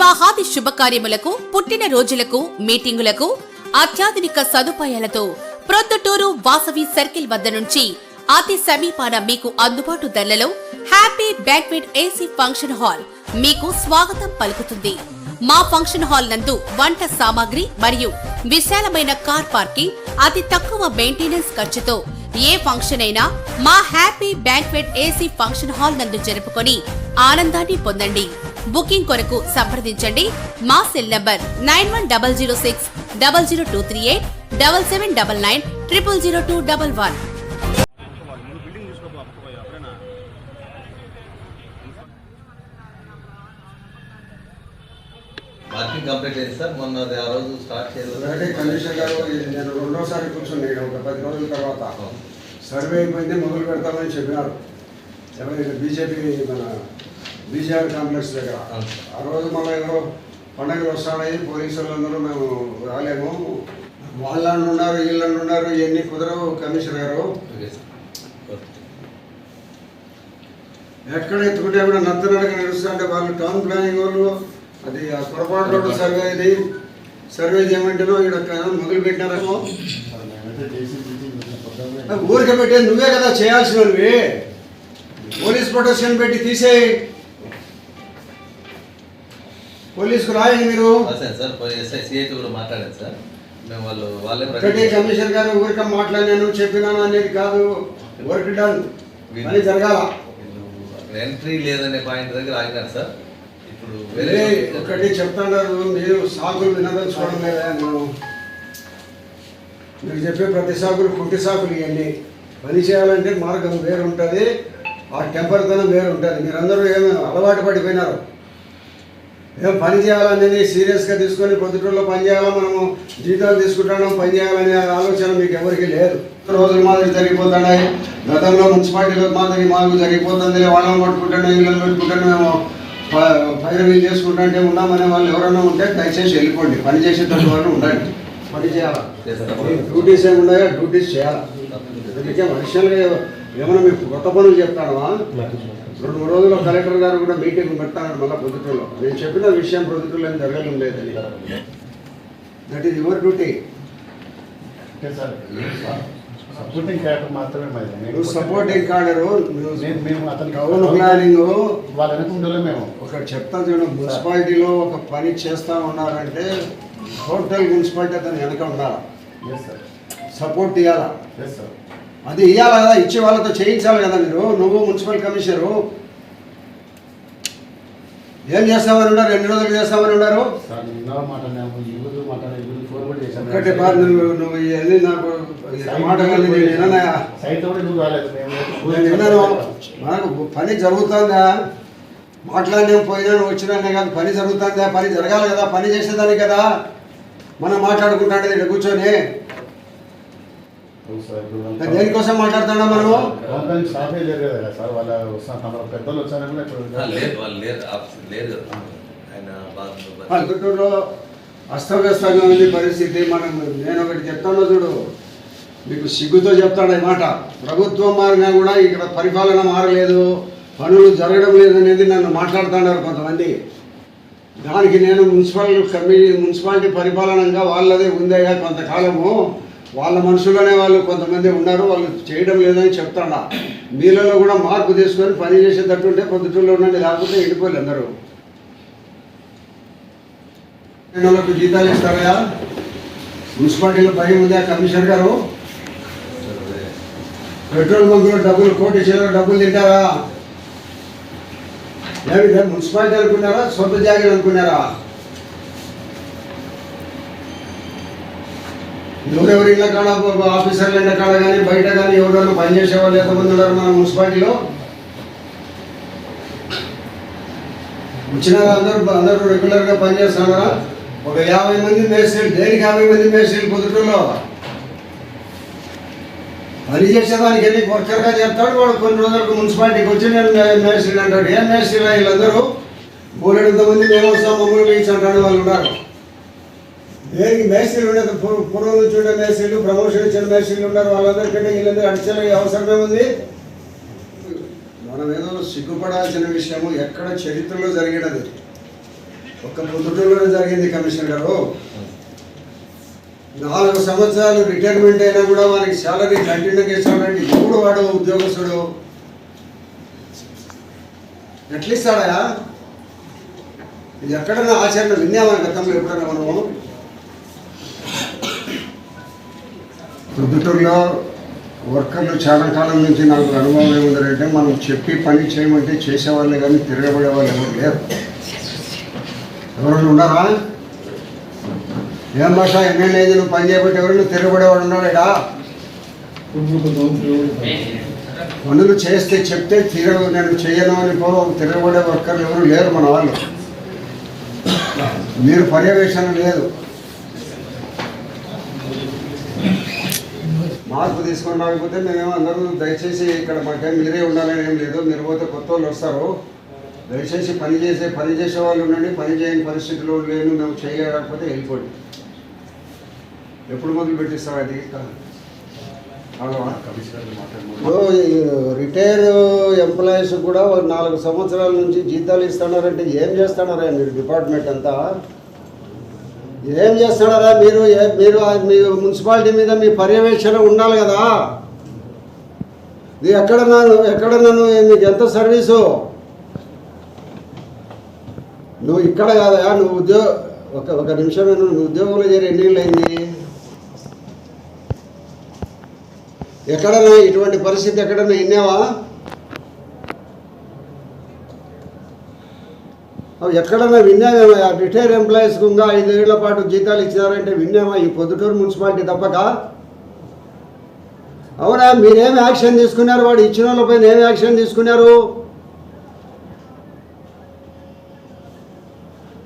వివాహాది శుభకార్యములకు, పుట్టిన రోజులకు, మీటింగులకు అత్యాధునిక సదుపాయాలతో ప్రొద్దుటూరు వాసవి సర్కిల్ వద్ద నుంచి అతి సమీపాన మీకు అందుబాటు ధరలలో happy banquet AC function hall మీకు స్వాగతం పలుకుతుంది. మా ఫంక్షన్ హాల్ నందు వంట సామాగ్రి మరియు విశాలమైన కార్ పార్కింగ్, అతి తక్కువ మెయింటెనెన్స్ ఖర్చుతో ఏ ఫంక్షన్ అయినా మా happy banquet AC function hall నందు జరుపుకొని ఆనందాన్ని పొందండి. బుకింగ్ కొరకు సంప్రదించండి. మా సెల్ నంబర్ 9100600238 7799 000211. పార్కింగ్ కంప్లీట్ అయింది సార్. మొన్న ఆ రోజు స్టార్ట్ చేయలేదు. కండిషన్ గారు నేను రెండోసారి కూర్చున్నాను ఒక 10 రోజుల తర్వాత సర్వే అయిపోయింది, మొదలు పెడతామని చెప్పినారు. ఎవరైనా బీజేపీ మన బీజేఆర్ కాంప్లెక్స్ దగ్గర ఆ రోజు మళ్ళీ ఎవరో పండుగలు వస్తున్నాయి, పోలీసు వాళ్ళందరూ మేము రాలేము, వాళ్ళని ఉన్నారు వీళ్ళని ఉన్నారు, ఇవన్నీ కుదరవు. కమిషనర్ గారు ఎక్కడ ఎత్తుకుంటే కూడా నత్తనడక నడుస్తుంటే వాళ్ళు టౌన్ ప్లానింగ్ వాళ్ళు అది ఆ పొరపాటు సర్వే చేయమంటేనో ఇక్కడ మొదలు పెట్టినారేమో. ఊరికే పెట్టేది నువ్వే కదా చేయాల్సినవి. పోలీస్ ప్రొటెక్షన్ పెట్టి తీసేయి, పోలీసుకు రాయండి మీరు. కమిషనర్ గారు ఊరిక మాట్లాడినాను చెప్పినాను అనేది కాదు, వర్క్ డన్ అని జరగాల. ఎంట్రీ లేదనే పాయింట్ దగ్గర ఆగినారు సార్. ఇప్పుడు వేరే ఒకటి చెప్తున్నారు, మీరు సాగులు వినదలుచుకోవడం లేదా? మీరు చెప్పే ప్రతి సాగులు కుంటి సాగులు ఇవన్నీ. పని చేయాలంటే మార్గం వేరు ఉంటుంది, ఆ టెంపర్తనం వేరు ఉంటుంది. మీరందరూ ఏమో అలవాటు పడిపోయినారు. ఏం పని చేయాలనేది సీరియస్గా తీసుకొని పొద్దుటూరులో పని చేయాలా, మనము జీతాలు తీసుకుంటాం, పని చేయాలనే ఆలోచన మీకు ఎవరికి లేదు. రోజుల మాదిరి జరిగిపోతున్నాయి. గతంలో మున్సిపాలిటీలో మాదిరి మాకు జరిగిపోతుంది. వాళ్ళని కొట్టుకుంటాను, వీళ్ళని పెట్టుకుంటాను, మేము పైరవీలు చేసుకుంటుంటే ఉన్నామనే వాళ్ళు ఎవరైనా ఉంటే దయచేసి వెళ్ళిపోండి. పని చేసేటటువంటి వాళ్ళు ఉండండి, పని చేయాలా. డ్యూటీస్ ఏమి ఉన్నాయో డ్యూటీస్ చేయాలా. అందుకే అడిషనల్గా ఏమైనా మీకు కొత్త పనులు చెప్తానమా? 2-3 రోజుల్లో కలెక్టర్ గారు కూడా మీటింగ్ పెడతాను మళ్ళీ పొద్దుటూరులో. నేను చెప్పిన విషయం పొద్దుటూరులో ఏం జరగడం లేదని. That is your duty. Supporting cadre మాత్రమే. సపోర్టింగ్ క్యాడరు మేము అతను టౌన్ ప్లానింగ్ వాళ్ళ వెనకుండలే. మేము ఒకటి చెప్తాను చూడండి, మున్సిపాలిటీలో ఒక పని చేస్తూ ఉన్నారంటే టోటల్ మున్సిపాలిటీ అతను వెనక ఉండాలి, సపోర్ట్ ఇవ్వాలా. అది ఇవ్వాలి కదా, ఇచ్చే వాళ్ళతో చేయించాలి కదా. నువ్వు మున్సిపల్ కమిషనరు ఏం చేస్తామని ఉన్నారు? 2 రోజులు చేస్తామని ఉన్నారు. ఒకటి బార్ నువ్వు ఇవన్నీ నాకు మాటలు మనకు పని జరుగుతుందా? మాట్లాడినా పోయినా వచ్చినానే కాదు, పని జరుగుతుందా? పని జరగాలి కదా, పని చేసేదానికి కదా మనం మాట్లాడుకుంటాంటే ఇక్కడ కూర్చొని. దేనికోసం మాట్లాడుతున్నా మనము? గుంటూరులో అస్తవ్యస్తంగా ఉంది పరిస్థితి. నేను ఒకటి చెప్తాను చూడు, మీకు సిగ్గుతో చెప్తాను ఈ మాట. ప్రభుత్వం మారినా కూడా ఇక్కడ పరిపాలన మారలేదు, పనులు జరగడం లేదు అనేది నన్ను మాట్లాడుతున్నారు కొంతమంది. దానికి నేను మున్సిపాలిటీ పరిపాలనంగా వాళ్ళదే ఉందయ్యా, కొంతకాలము వాళ్ళ మనుషులనే వాళ్ళు కొంతమంది ఉన్నారు, వాళ్ళు చేయడం లేదని చెప్తాడా. మీలలో కూడా మార్పు తీసుకొని పని చేసేటట్టుంటే పొద్దుటూరులో ఉండండి, లేకపోతే వెళ్ళిపోయి అందరూ. వాళ్ళకు జీతాలు ఇస్తారా? మున్సిపాలిటీలో భయం ఉందా కమిషనర్ గారు? పెట్రోల్ బంకులో డబ్బులు, కోటి చిల్లర డబ్బులు తింటారా? ఏమి మున్సిపాలిటీ అనుకున్నారా, సొంత జాగ్రత్త అనుకున్నారా? ఎవరెవరి ఇళ్ళ కాడ, ఆఫీసర్ల ఇళ్ళ కాడ కానీ బయట కానీ ఎవరైనా పనిచేసే వాళ్ళు ఎంతమంది ఉన్నారు మన మున్సిపాలిటీలో? వచ్చిన అందరూ రెగ్యులర్గా పనిచేస్తున్నారా? ఒక 50 మంది మేస్త్రీలు. దేనికి 50 మంది మేస్త్రీలు పొద్దుటూరులో? పని చేసేదానికి వెళ్ళి వర్కర్గా చెప్తాడు వాడు. కొన్ని రోజులకు మున్సిపాలిటీకి వచ్చి నేను మేస్త్రీలు అంటాడు. ఏం మేస్త్రీలు వీళ్ళందరూ? 300 మంది మేము వస్తాం, మమ్మల్ని పిలిచి అంటాడు వాళ్ళు ఉన్నారు. దేనికి మేస్త్రీలు ఉండేది? పూర్వం నుంచి ఉండే మేస్త్రీలు, ప్రమోషన్ ఇచ్చిన మేస్త్రీలు ఉన్నారు. వాళ్ళందరికంటే వీళ్ళందరూ అడిషనల్గా అవసరమే ఉంది. మనం ఏదో సిగ్గుపడాల్సిన విషయము ఎక్కడ చరిత్రలో జరిగినది. ఒక్క పొద్దుటూరులోనే జరిగింది కమిషనర్ గారు. 4 సంవత్సరాలు రిటైర్మెంట్ అయినా కూడా వారికి శాలరీ కంటిన్యూగా ఇస్తాడంటే ఇప్పుడు వాడు ఉద్యోగస్తుడు ఎట్లా ఇస్తాడా? ఇది ఎక్కడన్నా ఆచరణ విన్నామా గతంలో ఎప్పుడన్నా మనము? పొద్దుటూరులో వర్కర్లు చాలా కాలం నుంచి నాకు అనుభవం ఏముందంటే మనం చెప్పి పని చేయమంటే చేసేవాళ్ళే కానీ తిరగబడే వాళ్ళు ఎవరు లేరు. ఎవరైనా ఉన్నారా? ఏం భాష ఎన్నెళ్ళేది నువ్వు పని చేయబట్టి ఎవరైనా తిరగబడేవాడు ఉన్నాడా? పనులు చేస్తే చెప్తే నేను చేయను అని తిరగబడే వర్కర్లు ఎవరు లేరు మన వాళ్ళు. మీరు పర్యవేక్షణ లేదు. మార్పు తీసుకొని రాకపోతే మేమేమో అందరూ దయచేసి ఇక్కడ మాకేం మీరే ఉండాలని ఏం లేదు. మీరు పోతే కొత్త వాళ్ళు వస్తారు. దయచేసి పని చేసే వాళ్ళు ఉండండి. పని చేయని పరిస్థితుల్లో లేను మేము చేయలేకపోతే వెళ్ళిపోండి. ఎప్పుడు మొదలు పెట్టిస్తాం అది? రిటైర్ ఎంప్లాయీస్ కూడా 4 సంవత్సరాల నుంచి జీతాలు ఇస్తున్నారంటే ఏం చేస్తున్నారా మీరు? డిపార్ట్మెంట్ అంతా ఏం చేస్తున్నారా మీరు? మీ మున్సిపాలిటీ మీద మీ పర్యవేక్షణ ఉండాలి కదా. ఇది ఎక్కడన్నాను మీకు ఎంత సర్వీసు? నువ్వు ఇక్కడ కాదా? నువ్వు ఒక నిమిషం నువ్వు ఉద్యోగంలో చేరి ఎన్ని ఏళ్ళు అయింది? ఎక్కడన్నా ఇటువంటి పరిస్థితి ఎక్కడన్నా విన్నావా? ఎక్కడన్నా విన్నామేమో? రిటైర్ ఎంప్లాయీస్కి ఇంకా 5 ఏళ్ల పాటు జీతాలు ఇచ్చినారంటే విన్నామా? ఈ పొద్దుటూరు మున్సిపాలిటీ తప్పక. అవునా? మీరేమి యాక్షన్ తీసుకున్నారు? వాడు ఇచ్చిన వాళ్ళపైన ఏమి యాక్షన్ తీసుకున్నారు?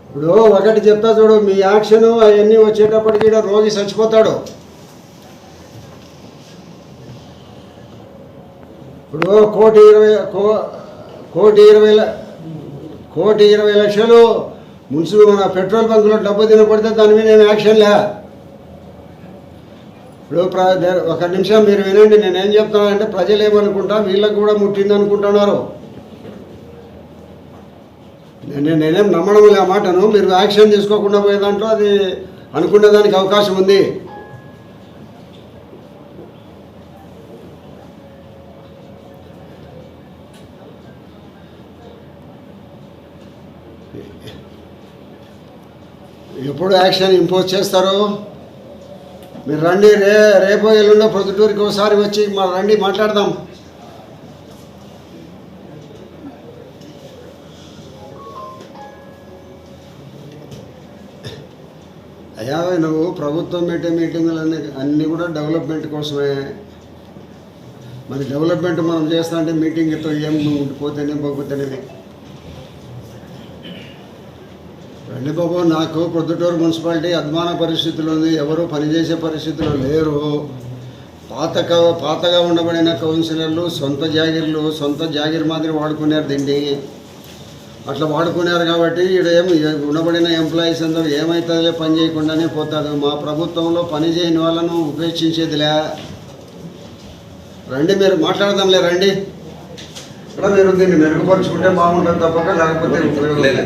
ఇప్పుడు ఒకటి చెప్తా చూడు, మీ యాక్షన్ అవన్నీ వచ్చేటప్పటికి రోగి చచ్చిపోతాడు. ఇప్పుడు 1,20,00,000 మన పెట్రోల్ బంకులో డబ్బు తినపడితే దాని మీద ఏమి యాక్షన్ లే. ఇప్పుడు ఒక నిమిషం మీరు వినండి, నేనేం చెప్తానంటే ప్రజలు ఏమనుకుంటా వీళ్ళకు కూడా ముట్టింది అనుకుంటున్నారు. నేనేం నమ్మడం లే ఆ మాటను. మీరు యాక్షన్ తీసుకోకుండా పోయే దాంట్లో అది అనుకునేదానికి అవకాశం ఉంది. ఎప్పుడు యాక్షన్ ఇంపోజ్ చేస్తారు? మీరు రండి, రేపో ఎల్లుండో పొద్దుటూరికి ఒకసారి వచ్చి రండి మాట్లాడదాం. అయ్యా నువ్వు ప్రభుత్వం పెట్టే మీటింగులు అన్నీ కూడా డెవలప్మెంట్ కోసమే. మరి డెవలప్మెంట్ మనం చేస్తా అంటే మీటింగ్తో ఏం ఉండిపోతేనే పోతేనే. రండి బాబు, నాకు పొద్దుటూరు మున్సిపాలిటీ అద్మాన పరిస్థితులు ఉంది. ఎవరు పనిచేసే పరిస్థితులు లేరు. పాతగా ఉండబడిన కౌన్సిలర్లు సొంత జాగిర్ మాదిరి వాడుకున్నారు దీన్ని. అట్లా వాడుకున్నారు కాబట్టి ఈడేమి ఉండబడిన ఎంప్లాయీస్ అందరూ ఏమవుతుందిలే పని చేయకుండానే పోతారు. మా ప్రభుత్వంలో పని చేయని వాళ్ళను ఉపేక్షించేదిలే. రండి మీరు మాట్లాడదాంలే రండి. ఇక్కడ మీరు దీన్ని మెరుగుపరుచుకుంటే బాగుంటుంది తప్పక లేకపోతే లేదు.